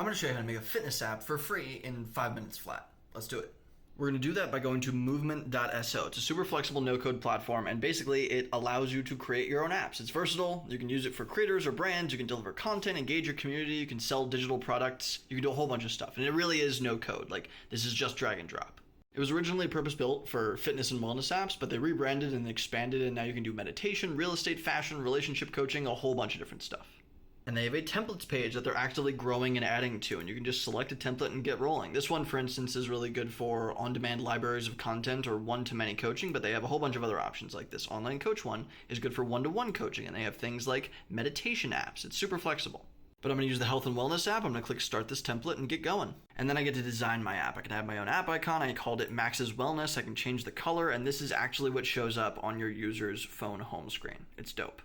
I'm going to show you how to make a fitness app for free in 5 minutes flat. Let's do it. We're going to do that by going to movement.so. It's a super flexible no-code platform, and basically it allows you to create your own apps. It's versatile. You can use it for creators or brands. You can deliver content, engage your community. You can sell digital products. You can do a whole bunch of stuff, and it really is no code. Like, this is just drag and drop. It was originally purpose-built for fitness and wellness apps, but they rebranded and expanded, and now you can do meditation, real estate, fashion, relationship coaching, a whole bunch of different stuff. And they have a templates page that they're actively growing and adding to, and you can just select a template and get rolling. This one, for instance, is really good for on-demand libraries of content or one-to-many coaching, but they have a whole bunch of other options. Like this online coach one is good for one-to-one coaching, and they have things like meditation apps. It's super flexible. But I'm going to use the health and wellness app. I'm going to click start this template and get going. And then I get to design my app. I can have my own app icon. I called it Max's Wellness. I can change the color, and this is actually what shows up on your user's phone home screen. It's dope.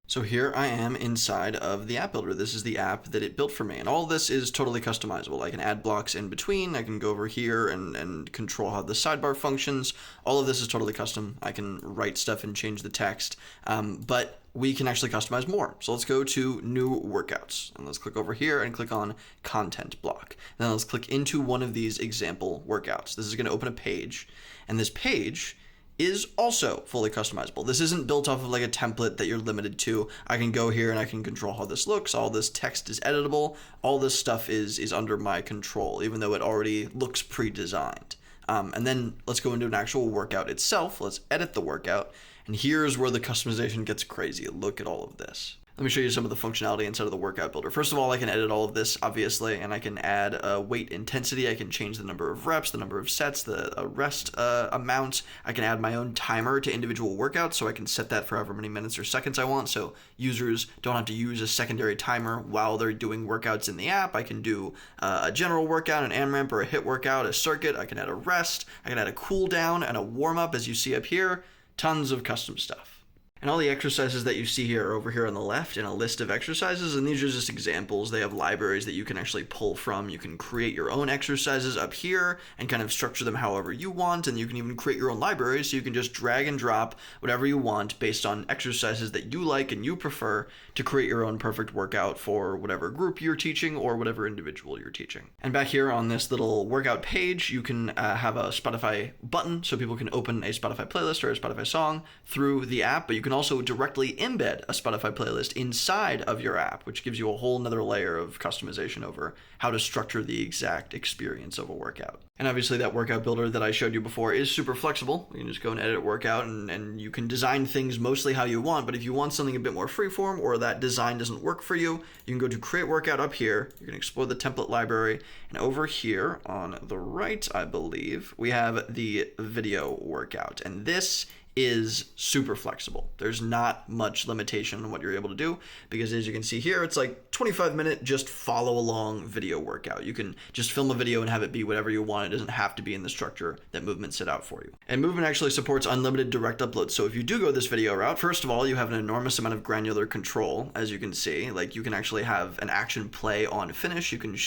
So here I am inside of the app builder. This is the app that it built for me. And all this is totally customizable. I can add blocks in between. I can go over here and control how the sidebar functions. All of this is totally custom. I can write stuff and change the text. But we can actually customize more. So let's go to new workouts. And let's click over here and click on content block. Now let's click into one of these example workouts. This is going to open a page. And this page is also fully customizable. This isn't built off of like a template that you're limited to. I can go here and I can control how this looks. All this text is editable. All this stuff is under my control, even though it already looks pre-designed. And then let's go into an actual workout itself. Let's edit the workout. And here's where the customization gets crazy. Look at all of this. Let me show you some of the functionality inside of the workout builder. First of all, I can edit all of this, obviously, and I can add a weight intensity. I can change the number of reps, the number of sets, the rest amount. I can add my own timer to individual workouts, so I can set that for however many minutes or seconds I want, so users don't have to use a secondary timer while they're doing workouts in the app. I can do a general workout, an AMRAP, or a HIIT workout, a circuit. I can add a rest. I can add a cool down and a warm up, as you see up here. Tons of custom stuff. And all the exercises that you see here are over here on the left in a list of exercises, and these are just examples. They have libraries that you can actually pull from. You can create your own exercises up here and kind of structure them however you want, and you can even create your own libraries, so you can just drag and drop whatever you want based on exercises that you like and you prefer to create your own perfect workout for whatever group you're teaching or whatever individual you're teaching. And back here on this little workout page, you can have a Spotify button, so people can open a Spotify playlist or a Spotify song through the app, but you can also directly embed a Spotify playlist inside of your app, which gives you a whole nother layer of customization over how to structure the exact experience of a workout. And obviously that workout builder that I showed you before is super flexible. You can just go and edit workout and you can design things mostly how you want, but if you want something a bit more freeform or that design doesn't work for you, you can go to create workout up here. You can explore the template library, and over here on the right, I believe, we have the video workout, and this is super flexible. There's not much limitation on what you're able to do, because as you can see here, it's like 25-minute just follow along video workout. You can just film a video and have it be whatever you want. It doesn't have to be in the structure that Movement set out for you. And Movement actually supports unlimited direct uploads. So if you do go this video route, first of all, you have an enormous amount of granular control, as you can see. Like, you can actually have an action play on finish. You can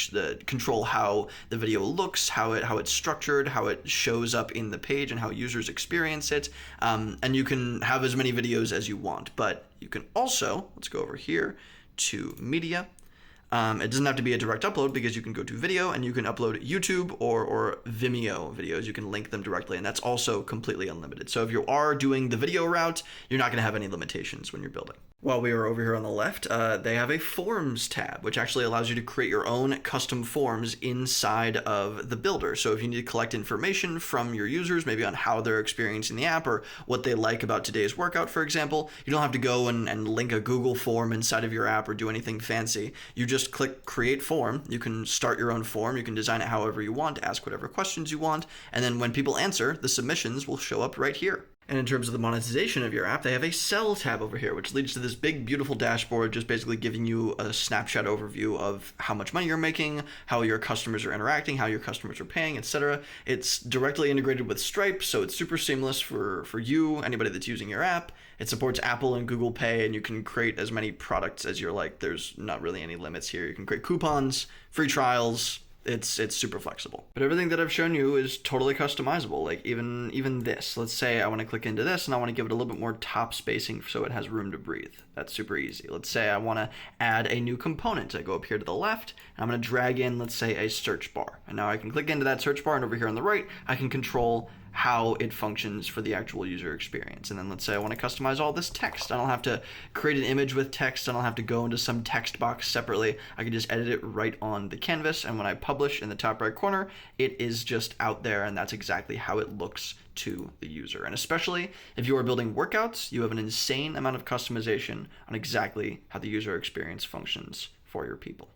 control how the video looks, how it's structured, how it shows up in the page, and how users experience it. And you can have as many videos as you want, but you can also, let's go over here to media. It doesn't have to be a direct upload, because you can go to video and you can upload YouTube or Vimeo videos. You can link them directly, and that's also completely unlimited. So if you are doing the video route, you're not going to have any limitations when you're building. While we are over here on the left, they have a forms tab, which actually allows you to create your own custom forms inside of the builder. So if you need to collect information from your users, maybe on how they're experiencing the app or what they like about today's workout, for example, you don't have to go and link a Google form inside of your app or do anything fancy. You just click create form. You can start your own form. You can design it however you want, ask whatever questions you want, and then when people answer, the submissions will show up right here. And in terms of the monetization of your app, they have a sell tab over here, which leads to this big, beautiful dashboard, just basically giving you a snapshot overview of how much money you're making, how your customers are interacting, how your customers are paying, etc. It's directly integrated with Stripe, so it's super seamless for you, anybody that's using your app. It supports Apple and Google Pay, and you can create as many products as you're like. There's not really any limits here. You can create coupons, free trials, it's super flexible. But everything that I've shown you is totally customizable. Like even this. Let's say I want to click into this and I want to give it a little bit more top spacing so it has room to breathe. That's super easy. Let's say I want to add a new component. I go up here to the left and I'm going to drag in, let's say, a search bar. And now I can click into that search bar, and over here on the right, I can control how it functions for the actual user experience. And then let's say I want to customize all this text. I don't have to create an image with text. I don't have to go into some text box separately. I can just edit it right on the canvas, and when I publish in the top right corner, it is just out there, and that's exactly how it looks to the user. And especially if you are building workouts, you have an insane amount of customization on exactly how the user experience functions for your people.